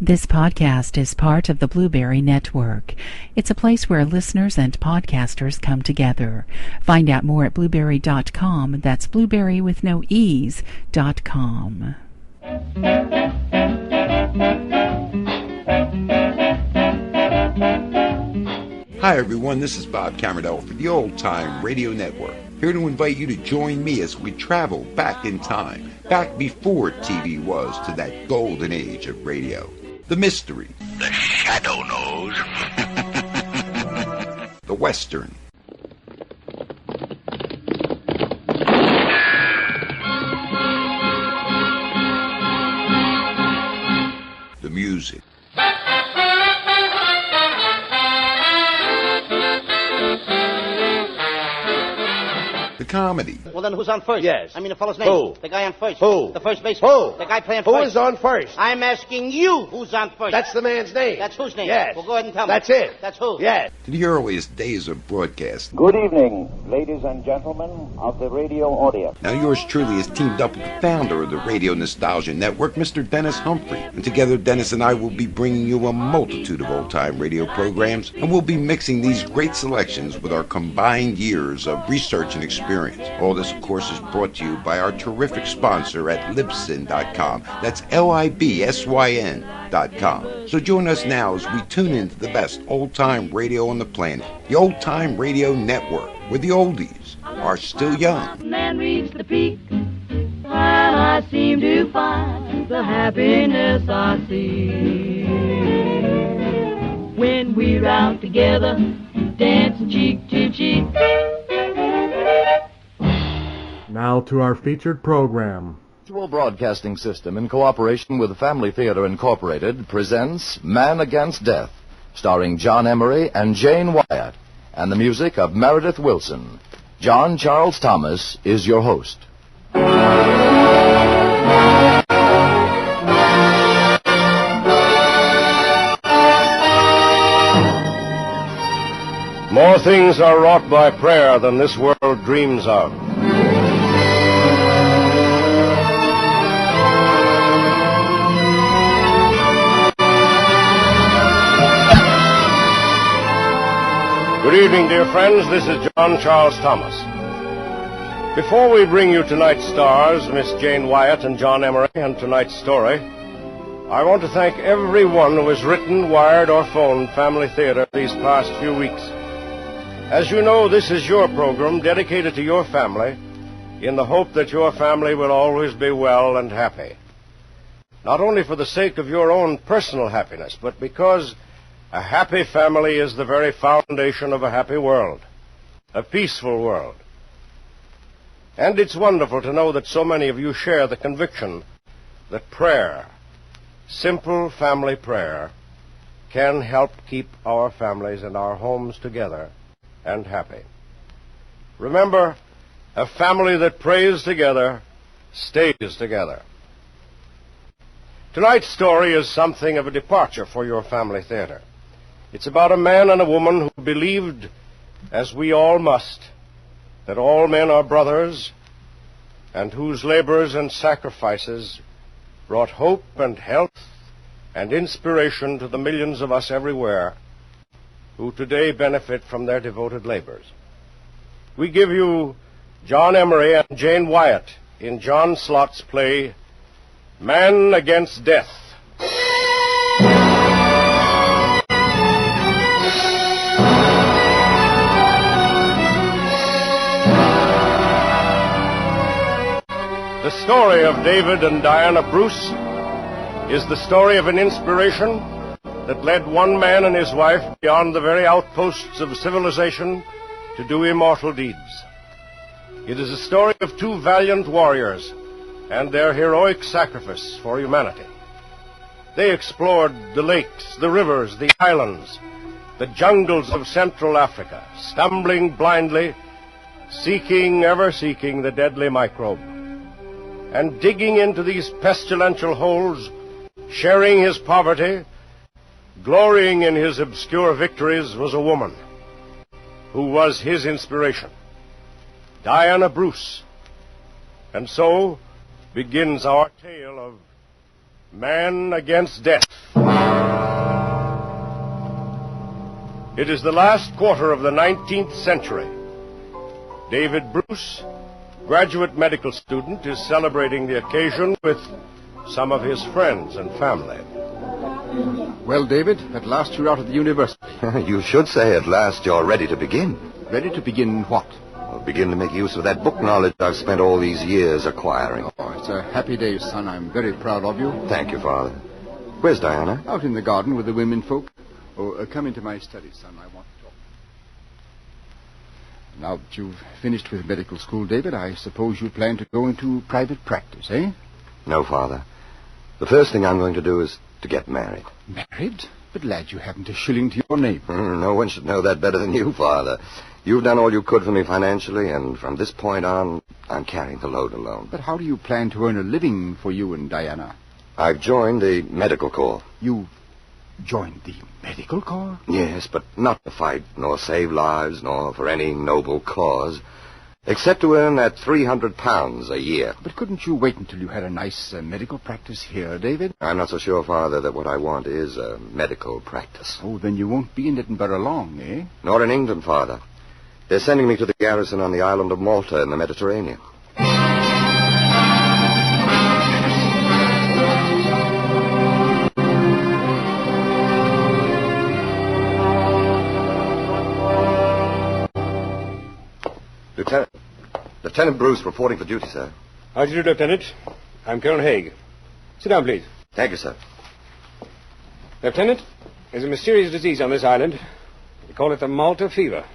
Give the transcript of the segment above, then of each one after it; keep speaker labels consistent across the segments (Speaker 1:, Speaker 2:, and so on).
Speaker 1: This podcast is part of the Blueberry Network. It's a place where listeners and podcasters come together. Find out more at blueberry.com. That's blueberry with no e's.com.
Speaker 2: Hi everyone, this is Bob Camerdell for the Old Time Radio Network. Here to invite you to join me as we travel back in time, back before TV was, to that golden age of radio. The mystery.
Speaker 3: The shadow knows.
Speaker 2: The Western. The music. The comedy.
Speaker 4: Well, then who's on first?
Speaker 5: Yes.
Speaker 4: I mean the fellow's name.
Speaker 5: Who?
Speaker 4: The guy on first.
Speaker 5: Who?
Speaker 4: The first baseman.
Speaker 5: Who?
Speaker 4: The guy playing first.
Speaker 5: Who is on first?
Speaker 4: I'm asking you who's on first.
Speaker 5: That's the man's name.
Speaker 4: That's whose name?
Speaker 5: Yes.
Speaker 4: Well, go ahead and tell me.
Speaker 5: That's it.
Speaker 4: That's who?
Speaker 5: Yes.
Speaker 2: To the earliest days of broadcast.
Speaker 6: Good evening, ladies and gentlemen of the radio audience.
Speaker 2: Now yours truly is teamed up with the founder of the Radio Nostalgia Network, Mr. Dennis Humphrey. And together, Dennis and I will be bringing you a multitude of old-time radio programs, and we'll be mixing these great selections with our combined years of research and experience. All this, of course, is brought to you by our terrific sponsor at Libsyn.com. That's Libsyn.com. So join us now as we tune into the best old-time radio on the planet, the Old Time Radio Network, where the oldies are still young.
Speaker 7: And reach the peak, and I seem to find the happiness I see. When we're out together, dancing cheek to cheek.
Speaker 8: Now to our featured program.
Speaker 9: Mutual Broadcasting System, in cooperation with Family Theater Incorporated, presents Man Against Death, starring John Emery and Jane Wyatt, and the music of Meredith Wilson. John Charles Thomas is your host.
Speaker 10: More things are wrought by prayer than this world dreams of. Good evening, dear friends. This is John Charles Thomas. Before we bring you tonight's stars, Miss Jane Wyatt and John Emery, and tonight's story, I want to thank everyone who has written, wired, or phoned Family Theater these past few weeks. As you know, this is your program dedicated to your family, in the hope that your family will always be well and happy. Not only for the sake of your own personal happiness, but because a happy family is the very foundation of a happy world, a peaceful world. And it's wonderful to know that so many of you share the conviction that prayer, simple family prayer, can help keep our families and our homes together and happy. Remember, a family that prays together stays together. Tonight's story is something of a departure for your Family Theater. It's about a man and a woman who believed, as we all must, that all men are brothers, and whose labors and sacrifices brought hope and health and inspiration to the millions of us everywhere who today benefit from their devoted labors. We give you John Emery and Jane Wyatt in John Slott's play, Man Against Death. The story of David and Diana Bruce is the story of an inspiration that led one man and his wife beyond the very outposts of civilization to do immortal deeds. It is a story of two valiant warriors and their heroic sacrifice for humanity. They explored the lakes, the rivers, the islands, the jungles of Central Africa, stumbling blindly, ever seeking the deadly microbe. And digging into these pestilential holes, sharing his poverty, glorying in his obscure victories, was a woman who was his inspiration, Diana Bruce. And so begins our tale of Man Against Death. It is the last quarter of the 19th century. David Bruce, graduate medical student, is celebrating the occasion with some of his friends and family.
Speaker 5: Well, David, at last you're out of the university.
Speaker 11: You should say at last you're ready to begin.
Speaker 5: Ready to begin what?
Speaker 11: Well, begin to make use of that book knowledge I've spent all these years acquiring.
Speaker 5: Oh, it's a happy day, son. I'm very proud of you.
Speaker 11: Thank you, Father. Where's Diana?
Speaker 5: Out in the garden with the women folk. Oh, come into my study, son. I want to talk. Now that you've finished with medical school, David, I suppose you plan to go into private practice, eh?
Speaker 11: No, Father. The first thing I'm going to do is to get married.
Speaker 5: Married? But, lad, you haven't a shilling to your name.
Speaker 11: No one should know that better than you, Father. You've done all you could for me financially, and from this point on, I'm carrying the load alone.
Speaker 5: But how do you plan to earn a living for you and Diana?
Speaker 11: I've joined the medical corps.
Speaker 5: You joined the medical corps?
Speaker 11: Yes, but not to fight, nor save lives, nor for any noble cause, except to earn that £300 a year.
Speaker 5: But couldn't you wait until you had a nice medical practice here, David?
Speaker 11: I'm not so sure, Father, that what I want is a medical practice.
Speaker 5: Oh, then you won't be in Edinburgh long, eh?
Speaker 11: Nor in England, Father. They're sending me to the garrison on the island of Malta in the Mediterranean. Lieutenant Bruce reporting for duty, sir.
Speaker 10: How do you do, Lieutenant? I'm Colonel Haig. Sit down, please.
Speaker 11: Thank you, sir.
Speaker 10: Lieutenant, there's a mysterious disease on this island. We call it the Malta fever.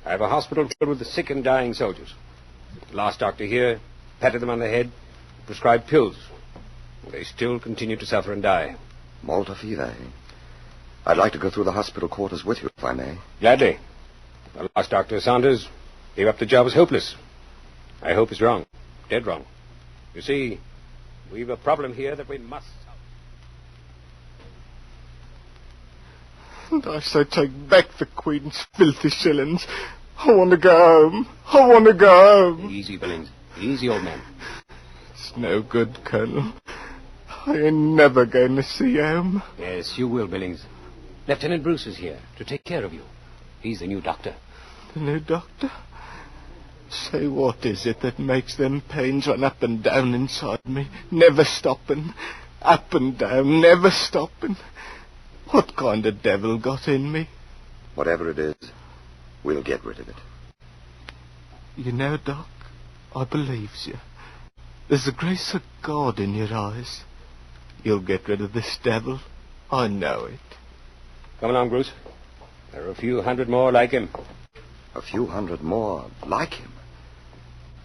Speaker 10: I have a hospital filled with the sick and dying soldiers. The last doctor here patted them on the head, prescribed pills. They still continue to suffer and die.
Speaker 11: Malta fever, eh? I'd like to go through the hospital quarters with you, if I may.
Speaker 10: Gladly. The last Dr. Saunders gave up the job as hopeless. I hope he's wrong. Dead wrong. You see, we've a problem here that we must solve.
Speaker 12: And I say take back the Queen's filthy shillings. I want to go home. I want to go home.
Speaker 10: Easy, Billings. Easy, old man.
Speaker 12: It's no good, Colonel. I ain't never going to see home.
Speaker 10: Yes, you will, Billings. Lieutenant Bruce is here to take care of you. He's the new doctor.
Speaker 12: The new doctor? Say, what is it that makes them pains run up and down inside me, never stopping? Up and down, never stopping. What kind of devil got in me?
Speaker 11: Whatever it is, we'll get rid of it.
Speaker 12: You know, Doc, I believes you. There's the grace of God in your eyes. You'll get rid of this devil. I know it.
Speaker 10: Come along, Bruce. There are a few hundred more like him.
Speaker 11: A few hundred more like him?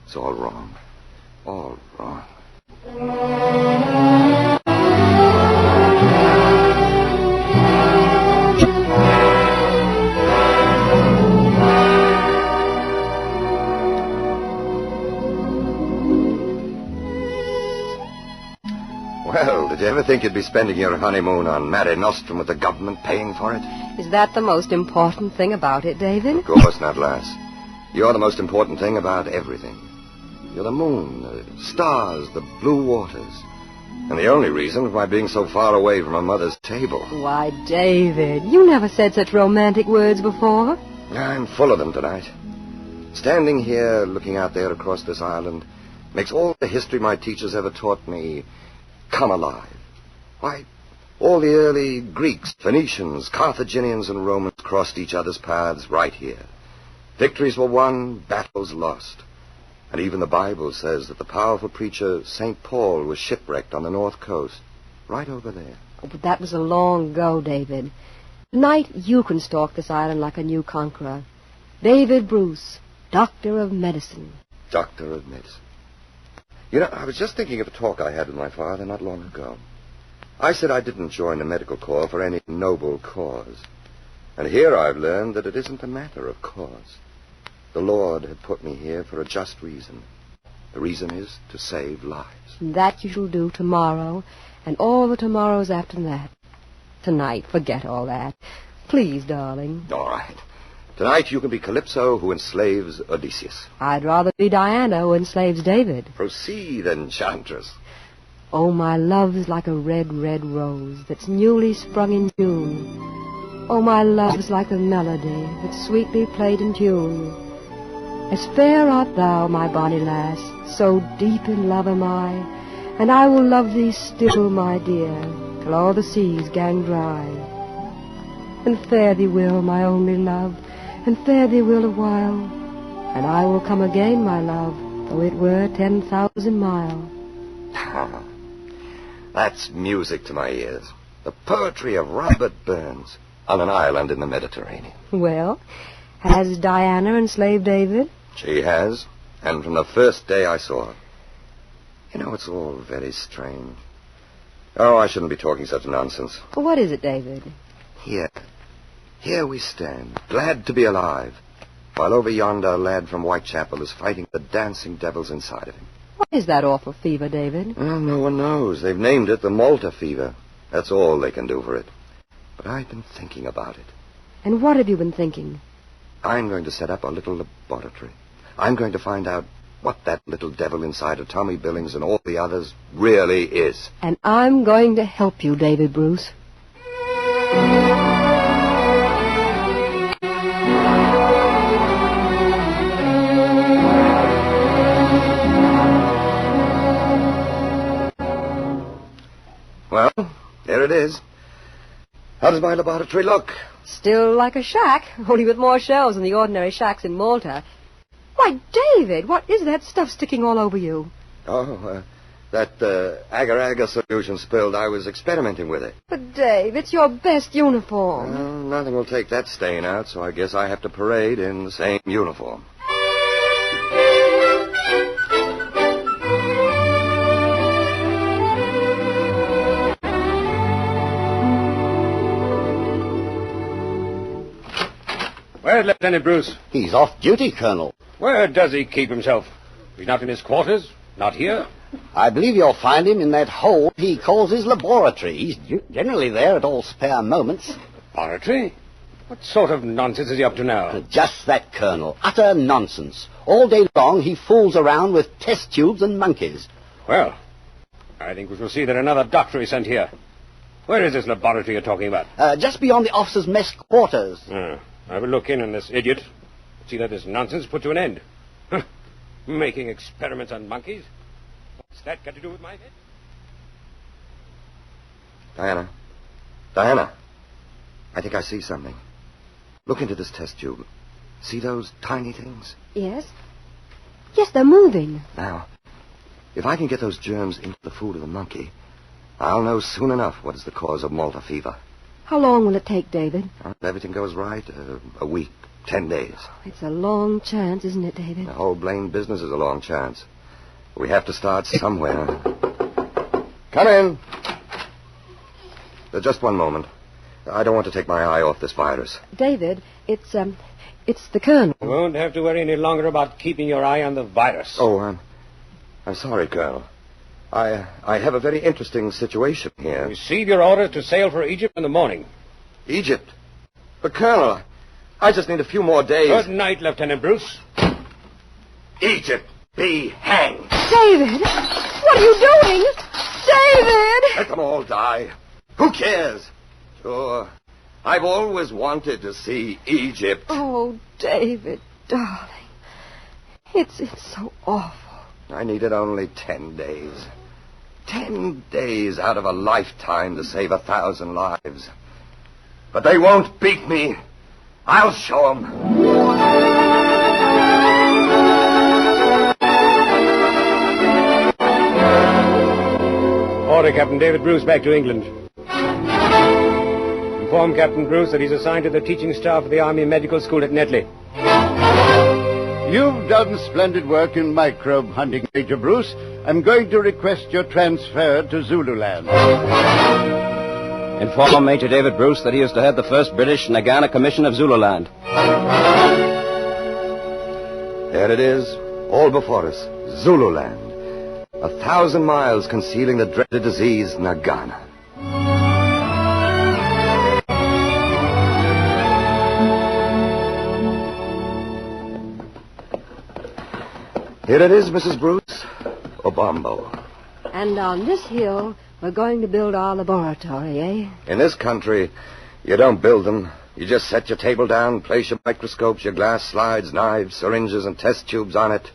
Speaker 11: It's all wrong. All wrong. Well, did you ever think you'd be spending your honeymoon on Mare Nostrum with the government paying for it?
Speaker 13: Is that the most important thing about it, David?
Speaker 11: Of course not, lass. You're the most important thing about everything. You're the moon, the stars, the blue waters. And the only reason for my being so far away from a mother's table.
Speaker 13: Why, David, you never said such romantic words before.
Speaker 11: I'm full of them tonight. Standing here, looking out there across this island, makes all the history my teachers ever taught me come alive. Why, all the early Greeks, Phoenicians, Carthaginians, and Romans crossed each other's paths right here. Victories were won, battles lost. And even the Bible says that the powerful preacher St. Paul was shipwrecked on the north coast, right over there.
Speaker 13: Oh, but that was a long ago, David. Tonight you can stalk this island like a new conqueror. David Bruce, Doctor of Medicine.
Speaker 11: Doctor of Medicine. You know, I was just thinking of a talk I had with my father not long ago. I said I didn't join the medical corps for any noble cause. And here I've learned that it isn't a matter of cause. The Lord had put me here for a just reason. The reason is to save lives.
Speaker 13: That you shall do tomorrow, and all the tomorrows after that. Tonight, forget all that. Please, darling.
Speaker 11: All right. Tonight you can be Calypso, who enslaves Odysseus.
Speaker 13: I'd rather be Diana, who enslaves David.
Speaker 11: Proceed, enchantress.
Speaker 13: Oh, my love's like a red, red rose that's newly sprung in June. Oh, my love's like a melody that's sweetly played in tune. As fair art thou, my bonny lass, so deep in love am I, and I will love thee still, my dear, till all the seas gang dry. And fare thee will, my only love, and fare thee will a while, and I will come again, my love, though it were 10,000 mile.
Speaker 11: That's music to my ears. The poetry of Robert Burns on an island in the Mediterranean.
Speaker 13: Well, has Diana enslaved David?
Speaker 11: She has, and from the first day I saw her. You know, it's all very strange. Oh, I shouldn't be talking such nonsense.
Speaker 13: What is it, David?
Speaker 11: Here we stand, glad to be alive, while over yonder a lad from Whitechapel is fighting the dancing devils inside of him.
Speaker 13: What is that awful fever, David?
Speaker 11: Well, no one knows. They've named it the Malta fever. That's all they can do for it. But I've been thinking about it.
Speaker 13: And what have you been thinking?
Speaker 11: I'm going to set up a little laboratory. I'm going to find out what that little devil inside of Tommy Billings and all the others really is.
Speaker 13: And I'm going to help you, David Bruce.
Speaker 11: Well, there it is. How does my laboratory look?
Speaker 13: Still like a shack, only with more shelves than the ordinary shacks in Malta. Why, David, what is that stuff sticking all over you?
Speaker 11: Oh, that agar-agar solution spilled. I was experimenting with it.
Speaker 13: But, Dave, it's your best uniform.
Speaker 11: Well, nothing will take that stain out, so I guess I have to parade in the same uniform.
Speaker 10: Where's Lieutenant Bruce?
Speaker 14: He's off duty, Colonel.
Speaker 10: Where does he keep himself? He's not in his quarters? Not here?
Speaker 14: I believe you'll find him in that hole he calls his laboratory. He's generally there at all spare moments.
Speaker 10: Laboratory? What sort of nonsense is he up to now?
Speaker 14: Just that, Colonel. Utter nonsense. All day long he fools around with test tubes and monkeys.
Speaker 10: Well, I think we shall see that another doctor is sent here. Where is this laboratory you're talking about?
Speaker 14: Just beyond the officers' mess quarters.
Speaker 10: I will look in on this idiot. See that this nonsense put to an end. Huh. Making experiments on monkeys? What's that got to do with my head?
Speaker 11: Diana, I think I see something. Look into this test tube. See those tiny things?
Speaker 13: Yes. Yes, they're moving.
Speaker 11: Now, if I can get those germs into the food of the monkey, I'll know soon enough what is the cause of Malta fever.
Speaker 13: How long will it take, David?
Speaker 11: If everything goes right, a week, 10 days.
Speaker 13: It's a long chance, isn't it, David?
Speaker 11: The whole blamed business is a long chance. We have to start somewhere. Come in. Just one moment. I don't want to take my eye off this virus.
Speaker 13: David, it's the Colonel.
Speaker 10: You won't have to worry any longer about keeping your eye on the virus.
Speaker 11: Oh, I'm sorry, Colonel. I have a very interesting situation here.
Speaker 10: Receive your orders to sail for Egypt in the morning.
Speaker 11: Egypt? But, Colonel, I just need a few more days.
Speaker 10: Good night, Lieutenant Bruce.
Speaker 11: Egypt be hanged.
Speaker 13: David! What are you doing? David!
Speaker 11: Let them all die. Who cares? Sure. I've always wanted to see Egypt.
Speaker 13: Oh, David, darling. It's so awful.
Speaker 11: I needed only 10 days. 10 days out of a lifetime to save 1,000 lives. But they won't beat me. I'll show them.
Speaker 10: Order Captain David Bruce back to England. Inform Captain Bruce that he's assigned to the teaching staff of the Army Medical School at Netley.
Speaker 15: You've done splendid work in microbe hunting, Major Bruce. I'm going to request your transfer to Zululand.
Speaker 16: Inform Major David Bruce that he is to head the first British Nagana Commission of Zululand.
Speaker 11: There it is, all before us, Zululand. 1,000 miles concealing the dreaded disease, Nagana. Here it is, Mrs. Bruce. Obambo.
Speaker 13: And on this hill, we're going to build our laboratory, eh?
Speaker 11: In this country, you don't build them. You just set your table down, place your microscopes, your glass slides, knives, syringes, and test tubes on it,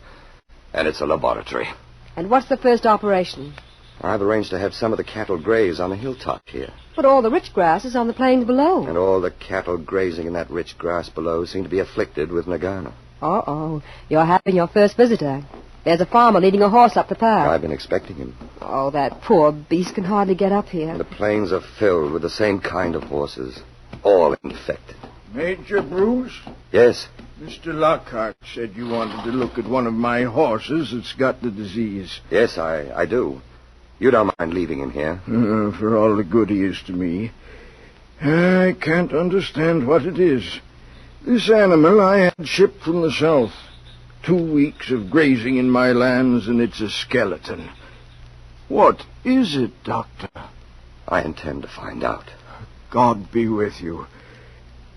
Speaker 11: and it's a laboratory.
Speaker 13: And what's the first operation?
Speaker 11: I've arranged to have some of the cattle graze on the hilltop here.
Speaker 13: But all the rich grass is on the plains below.
Speaker 11: And all the cattle grazing in that rich grass below seem to be afflicted with Nagana.
Speaker 13: Uh-oh. You're having your first visitor. There's a farmer leading a horse up the path.
Speaker 11: I've been expecting him.
Speaker 13: Oh, that poor beast can hardly get up here.
Speaker 11: The plains are filled with the same kind of horses, all infected.
Speaker 17: Major Bruce?
Speaker 11: Yes?
Speaker 17: Mr. Lockhart said you wanted to look at one of my horses that's got the disease.
Speaker 11: Yes, I do. You don't mind leaving him here?
Speaker 17: For all the good he is to me. I can't understand what it is. This animal I had shipped from the south. 2 weeks of grazing in my lands, and it's a skeleton. What is it, Doctor?
Speaker 11: I intend to find out.
Speaker 17: God be with you.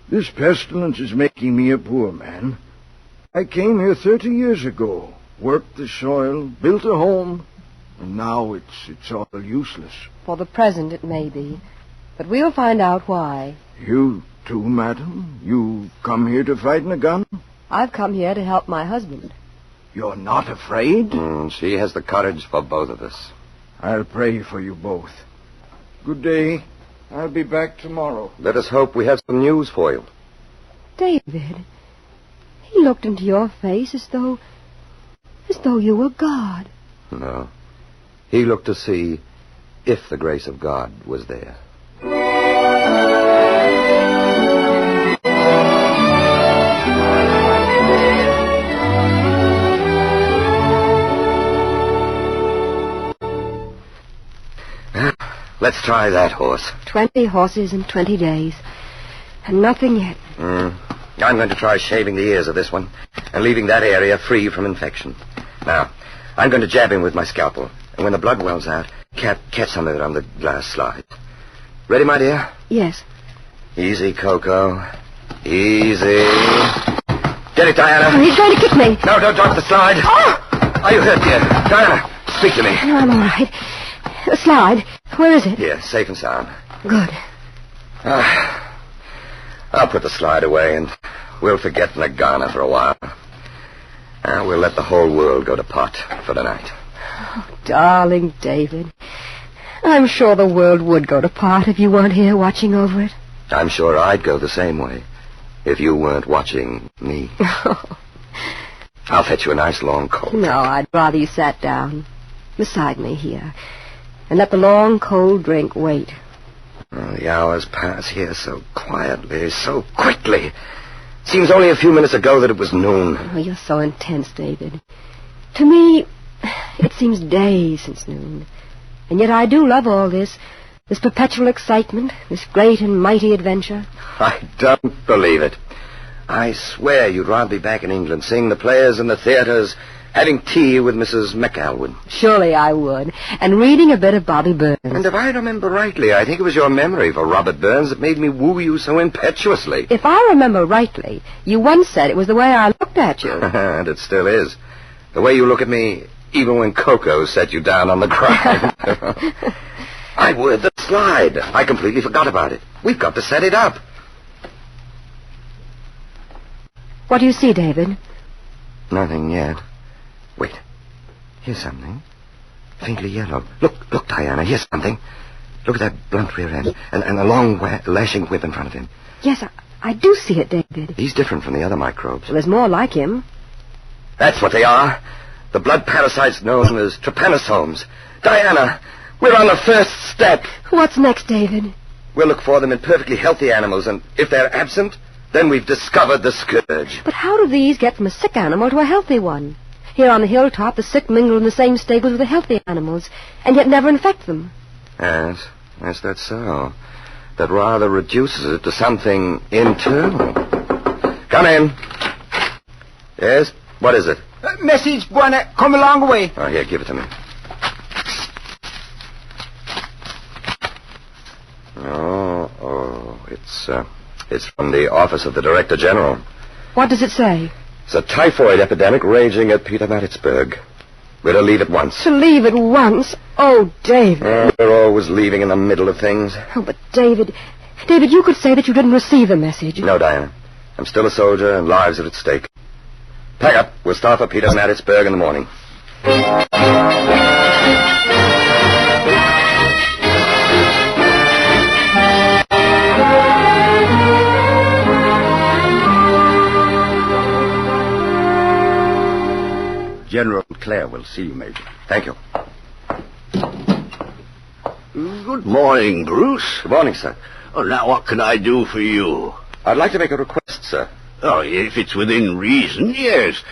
Speaker 17: This pestilence is making me a poor man. I came here 30 years ago, worked the soil, built a home, and now it's all useless.
Speaker 13: For the present, it may be. But we'll find out why.
Speaker 17: You too, madam? You come here to fight Nagana?
Speaker 13: I've come here to help my husband.
Speaker 17: You're not afraid?
Speaker 11: She has the courage for both of us.
Speaker 17: I'll pray for you both. Good day. I'll be back tomorrow.
Speaker 11: Let us hope we have some news for you.
Speaker 13: David, he looked into your face as though you were God.
Speaker 11: No. He looked to see if the grace of God was there. Let's try that horse.
Speaker 13: 20 horses in 20 days. And nothing yet.
Speaker 11: I'm going to try shaving the ears of this one and leaving that area free from infection. Now, I'm going to jab him with my scalpel. And when the blood wells out, catch some of it on the glass slide. Ready, my dear?
Speaker 13: Yes.
Speaker 11: Easy, Coco. Easy. Get it, Diana.
Speaker 13: He's trying to kick me.
Speaker 11: No, don't drop the slide.
Speaker 13: Oh!
Speaker 11: Are you hurt, dear? Diana, speak to me.
Speaker 13: No, I'm all right. The slide. Where is it?
Speaker 11: Here, safe and sound.
Speaker 13: Good.
Speaker 11: I'll put the slide away, and we'll forget Nagana for a while. We'll let the whole world go to pot for tonight.
Speaker 13: Oh, darling David. I'm sure the world would go to pot if you weren't here watching over it.
Speaker 11: I'm sure I'd go the same way if you weren't watching me. I'll fetch you a nice long coat.
Speaker 13: No, I'd rather you sat down beside me here and let the long, cold drink wait.
Speaker 11: The hours pass here so quietly, so quickly. Seems only a few minutes ago that it was noon.
Speaker 13: Oh, you're so intense, David. To me, it seems days since noon. And yet I do love all this perpetual excitement, this great and mighty adventure.
Speaker 11: I don't believe it. I swear you'd rather be back in England, seeing the players in the theaters, having tea with Mrs. McAlwood.
Speaker 13: Surely I would. And reading a bit of Bobby Burns.
Speaker 11: And if I remember rightly, I think it was your memory for Robert Burns that made me woo you so impetuously.
Speaker 13: If I remember rightly, you once said it was the way I looked at you.
Speaker 11: And it still is. The way you look at me, even when Coco set you down on the ground. I word the slide. I completely forgot about it. We've got to set it up.
Speaker 13: What do you see, David?
Speaker 11: Nothing yet. Wait. Here's something. Faintly yellow. Look, Diana. Here's something. Look at that blunt rear end and a long lashing whip in front of him.
Speaker 13: Yes, I do see it, David.
Speaker 11: He's different from the other microbes.
Speaker 13: Well, there's more like him.
Speaker 11: That's what they are. The blood parasites known as trypanosomes. Diana, we're on the first step.
Speaker 13: What's next, David?
Speaker 11: We'll look for them in perfectly healthy animals, and if they're absent, then we've discovered the scourge.
Speaker 13: But how do these get from a sick animal to a healthy one? Here on the hilltop, the sick mingle in the same stables with the healthy animals, and yet never infect them.
Speaker 11: Yes, that's so. That rather reduces it to something internal. Come in. Yes? What is it?
Speaker 18: Message, Buana. Come a long way.
Speaker 11: Oh, here, give it to me. It's from the office of the Director General.
Speaker 13: What does it say?
Speaker 11: It's a typhoid epidemic raging at Peter Maritzburg. We're to leave at once.
Speaker 13: To leave at once? Oh, David.
Speaker 11: We're always leaving in the middle of things.
Speaker 13: Oh, but David, you could say that you didn't receive the message.
Speaker 11: No, Diana. I'm still a soldier and lives are at stake. Pack up. We'll start for Petersburg in the morning.
Speaker 15: General Clare will see you, Major.
Speaker 11: Thank you.
Speaker 3: Good morning, Bruce.
Speaker 11: Good morning, sir.
Speaker 3: Oh, now what can I do for you?
Speaker 11: I'd like to make a request, sir.
Speaker 3: Oh, if it's within reason, yes.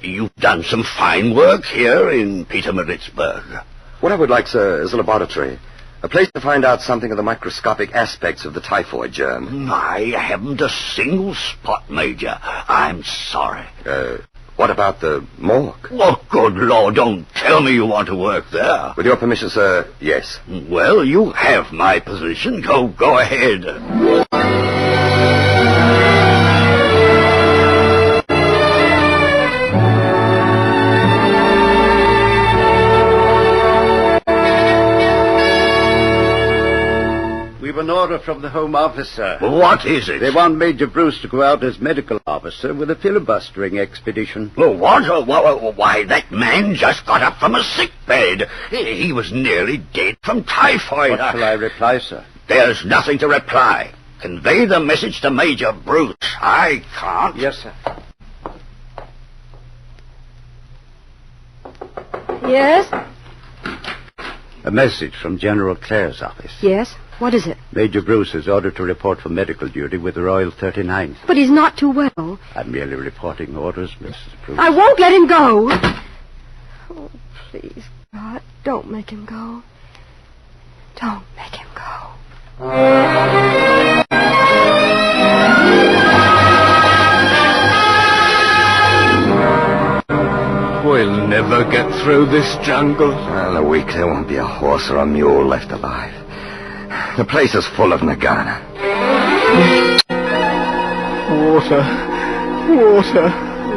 Speaker 3: You've done some fine work here in Petermaritzburg.
Speaker 11: What I would like, sir, is a laboratory. A place to find out something of the microscopic aspects of the typhoid germ.
Speaker 3: I haven't a single spot, Major. I'm sorry.
Speaker 11: What about the morgue?
Speaker 3: Oh, good Lord, don't tell me you want to work there.
Speaker 11: With your permission, sir, yes.
Speaker 3: Well, you have my position. Go ahead.
Speaker 15: We've an order from the Home Office, sir.
Speaker 3: What is it?
Speaker 15: They want Major Bruce to go out as medical officer with a filibustering expedition.
Speaker 3: Oh, what? Why, that man just got up from a sick bed. He was nearly dead from typhoid.
Speaker 15: What shall I reply, sir?
Speaker 3: There's nothing to reply. Convey the message to Major Bruce. I can't.
Speaker 15: Yes, sir.
Speaker 13: Yes?
Speaker 15: A message from General Clare's office.
Speaker 13: Yes? What is it?
Speaker 15: Major Bruce is ordered to report for medical duty with the Royal 39th.
Speaker 13: But he's not too well.
Speaker 15: I'm merely reporting orders, Mrs. Bruce.
Speaker 13: I won't let him go. Oh, please, God, don't make him go. Don't make him go.
Speaker 12: We'll never get through this jungle.
Speaker 11: In a week, there won't be a horse or a mule left alive. The place is full of Nagana.
Speaker 17: Water.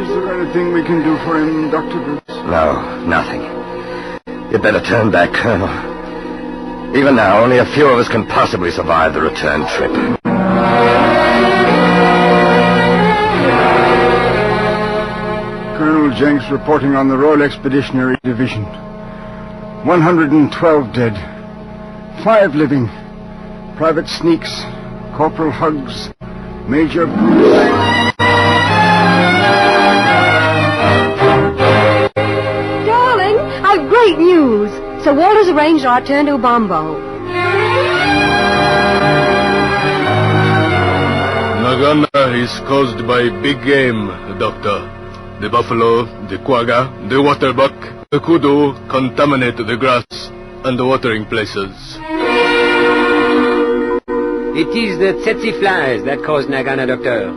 Speaker 17: Is there anything we can do for him, Dr. Bruce?
Speaker 11: No, nothing. You'd better turn back, Colonel. Even now, only a few of us can possibly survive the return trip.
Speaker 17: Colonel Jenks reporting on the Royal Expeditionary Division. 112 dead. 5 living. Private Sneaks, Corporal Huggs, Major Bruce.
Speaker 13: Darling, I've great news. Sir Walter's arranged our return to Bombo.
Speaker 12: Nagana is caused by big game, Doctor. The buffalo, the quagga, the waterbuck, the kudu contaminate the grass and the watering places.
Speaker 19: It is the tsetse flies that cause Nagana, Doctor.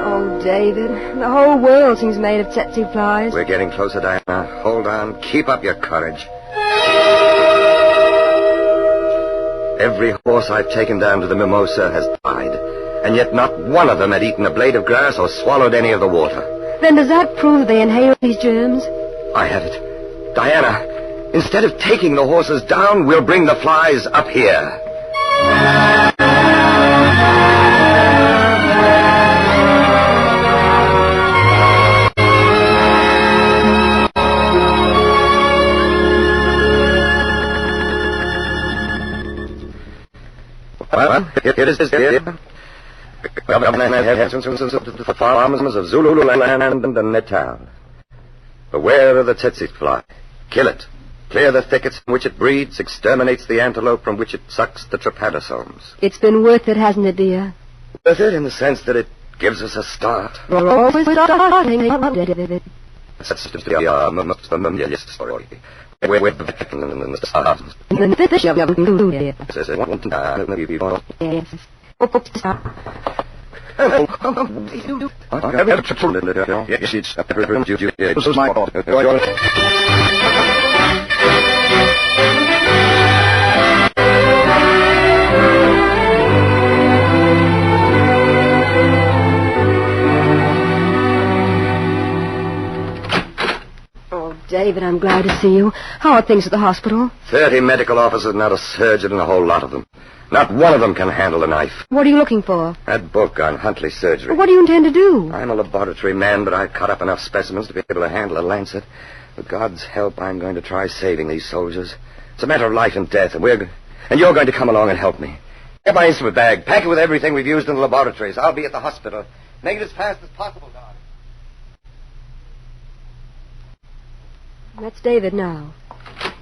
Speaker 13: Oh, David, the whole world seems made of tsetse flies.
Speaker 11: We're getting closer, Diana. Hold on. Keep up your courage. Every horse I've taken down to the Mimosa has died, and yet not one of them had eaten a blade of grass or swallowed any of the water.
Speaker 13: Then does that prove they inhale these germs?
Speaker 11: I have it. Diana, instead of taking the horses down, we'll bring the flies up here. Well, here it is, dear. The farmers of Zululand and Natal. Beware of the tsetse fly. Kill it. Clear the thickets from which it breeds, exterminates the antelope from which it sucks the trypanosomes.
Speaker 13: It's been worth it, hasn't it, dear?
Speaker 11: Worth it in the sense that it gives us a start.
Speaker 13: We're always starting, David.
Speaker 11: That's the most familiar story. We're back in the stars. Yes, it's my fault.
Speaker 13: David, I'm glad to see you. How are things at the hospital?
Speaker 11: 30 medical officers, not a surgeon, and a whole lot of them. Not one of them can handle a knife.
Speaker 13: What are you looking for?
Speaker 11: That book on Huntley surgery.
Speaker 13: What do you intend to do?
Speaker 11: I'm a laboratory man, but I've cut up enough specimens to be able to handle a lancet. With God's help, I'm going to try saving these soldiers. It's a matter of life and death, and you're going to come along and help me. Get my instrument bag. Pack it with everything we've used in the laboratories. I'll be at the hospital. Make it as fast as possible, darling.
Speaker 13: That's David now.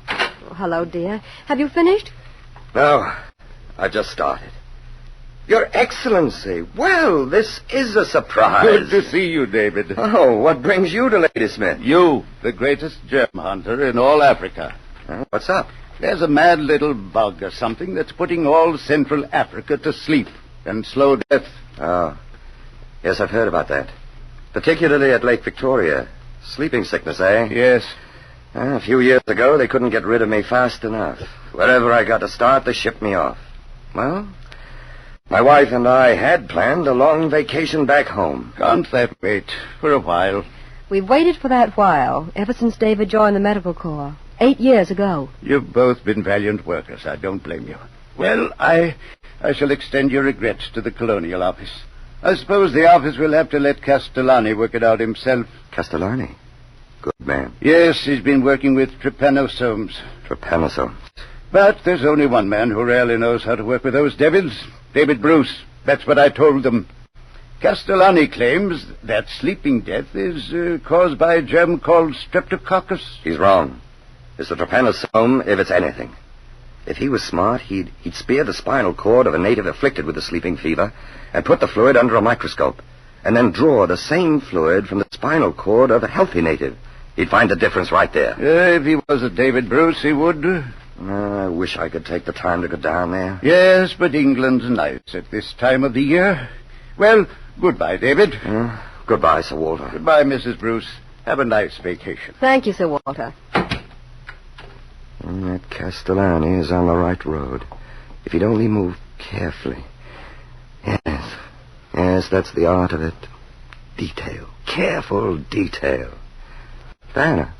Speaker 13: Oh, hello, dear. Have you finished?
Speaker 11: No, I've just started. Your Excellency, well, this is a surprise.
Speaker 15: Good to see you, David.
Speaker 11: Oh, what brings you to Ladysmith?
Speaker 15: You, the greatest germ hunter in all Africa.
Speaker 11: What's up?
Speaker 15: There's a mad little bug or something that's putting all Central Africa to sleep and slow death.
Speaker 11: Oh, yes, I've heard about that. Particularly at Lake Victoria. Sleeping sickness, eh?
Speaker 15: Yes.
Speaker 11: A few years ago, they couldn't get rid of me fast enough. Wherever I got to start, they shipped me off. Well, my wife and I had planned a long vacation back home.
Speaker 15: Can't that wait for a while?
Speaker 13: We've waited for that while, ever since David joined the Medical Corps. 8 years ago.
Speaker 15: You've both been valiant workers. I don't blame you. Well, I shall extend your regrets to the Colonial Office. I suppose the office will have to let Castellani work it out himself.
Speaker 11: Castellani? Good man.
Speaker 15: Yes, he's been working with trypanosomes.
Speaker 11: Trypanosomes.
Speaker 15: But there's only one man who really knows how to work with those devils. David Bruce. That's what I told them. Castellani claims that sleeping death is caused by a germ called Streptococcus.
Speaker 11: He's wrong. It's the trypanosome if it's anything. If he was smart, he'd spear the spinal cord of a native afflicted with the sleeping fever and put the fluid under a microscope and then draw the same fluid from the spinal cord of a healthy native. He'd find the difference right there.
Speaker 15: If he was a David Bruce, he would.
Speaker 11: I wish I could take the time to go down there.
Speaker 15: Yes, but England's nice at this time of the year. Well, goodbye, David.
Speaker 11: Goodbye, Sir Walter.
Speaker 15: Goodbye, Mrs. Bruce. Have a nice vacation.
Speaker 13: Thank you, Sir Walter.
Speaker 11: That Castellani is on the right road. If he'd only move carefully. Yes, that's the art of it. Detail. Careful detail. Diana,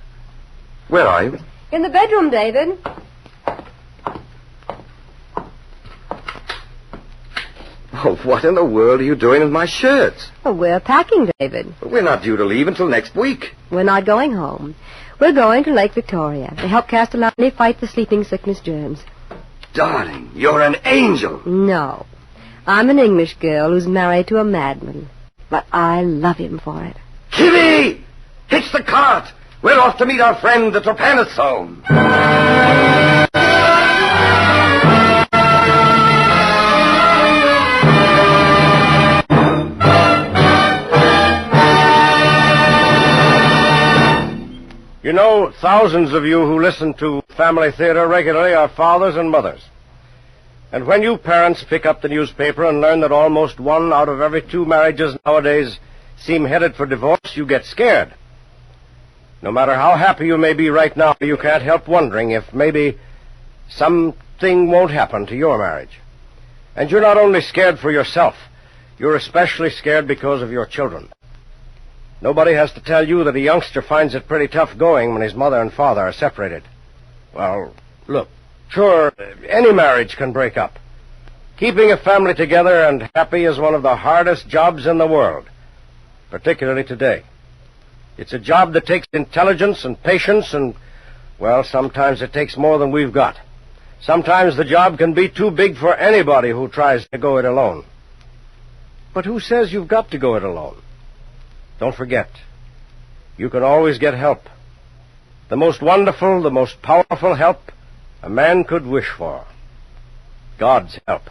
Speaker 11: where are you?
Speaker 13: In the bedroom, David.
Speaker 11: Oh, what in the world are you doing with my shirts?
Speaker 13: Well, we're packing, David.
Speaker 11: We're not due to leave until next week.
Speaker 13: We're not going home. We're going to Lake Victoria to help Castellani fight the sleeping sickness germs.
Speaker 11: Darling, you're an angel.
Speaker 13: No. I'm an English girl who's married to a madman. But I love him for it.
Speaker 11: Kitty! Hitch the cart! We're off to meet our friend, the trypanosome.
Speaker 10: You know, thousands of you who listen to family theater regularly are fathers and mothers. And when you parents pick up the newspaper and learn that almost 1 out of every 2 marriages nowadays seem headed for divorce, you get scared. No matter how happy you may be right now, you can't help wondering if maybe something won't happen to your marriage. And you're not only scared for yourself, you're especially scared because of your children. Nobody has to tell you that a youngster finds it pretty tough going when his mother and father are separated. Well, look, sure, any marriage can break up. Keeping a family together and happy is one of the hardest jobs in the world, particularly today. It's a job that takes intelligence and patience and, well, sometimes it takes more than we've got. Sometimes the job can be too big for anybody who tries to go it alone. But who says you've got to go it alone? Don't forget, you can always get help. The most wonderful, the most powerful help a man could wish for. God's help.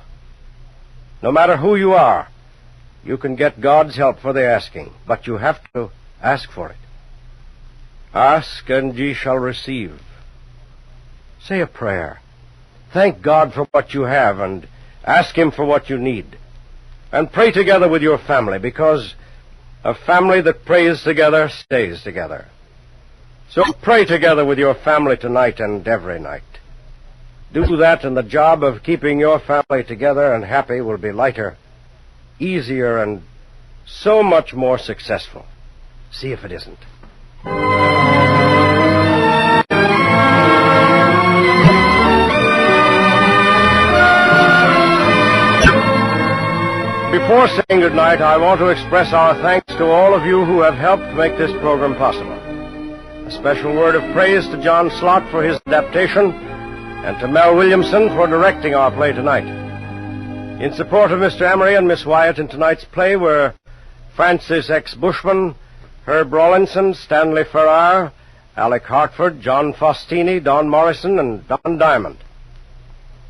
Speaker 10: No matter who you are, you can get God's help for the asking, but you have to ask for it. Ask and ye shall receive. Say a prayer. Thank God for what you have and ask Him for what you need. And pray together with your family, because a family that prays together stays together. So pray together with your family tonight and every night. Do that, and the job of keeping your family together and happy will be lighter, easier, and so much more successful. See if it isn't. before saying goodnight, I want to express our thanks to all of you who have helped make this program possible. A special word of praise to John Slott for his adaptation and to Mel Williamson for directing our play tonight. In support of Mr. Emery and Miss Wyatt in tonight's play were Francis X. Bushman, Herb Rawlinson, Stanley Farrar, Alec Hartford, John Faustini, Don Morrison, and Don Diamond.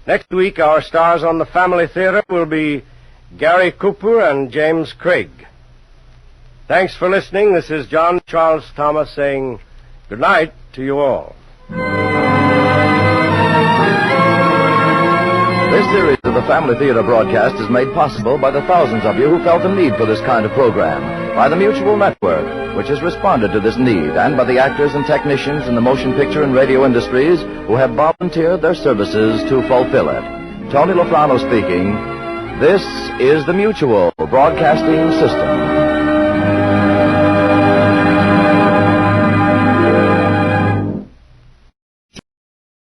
Speaker 10: Next week, our stars on the Family Theater will be Gary Cooper and James Craig. Thanks for listening. This is John Charles Thomas saying good night to you all.
Speaker 9: This series of the Family Theater broadcast is made possible by the thousands of you who felt the need for this kind of program, by the Mutual Network, which has responded to this need, and by the actors and technicians in the motion picture and radio industries who have volunteered their services to fulfill it. Tony Lofrano speaking. This is the Mutual Broadcasting System.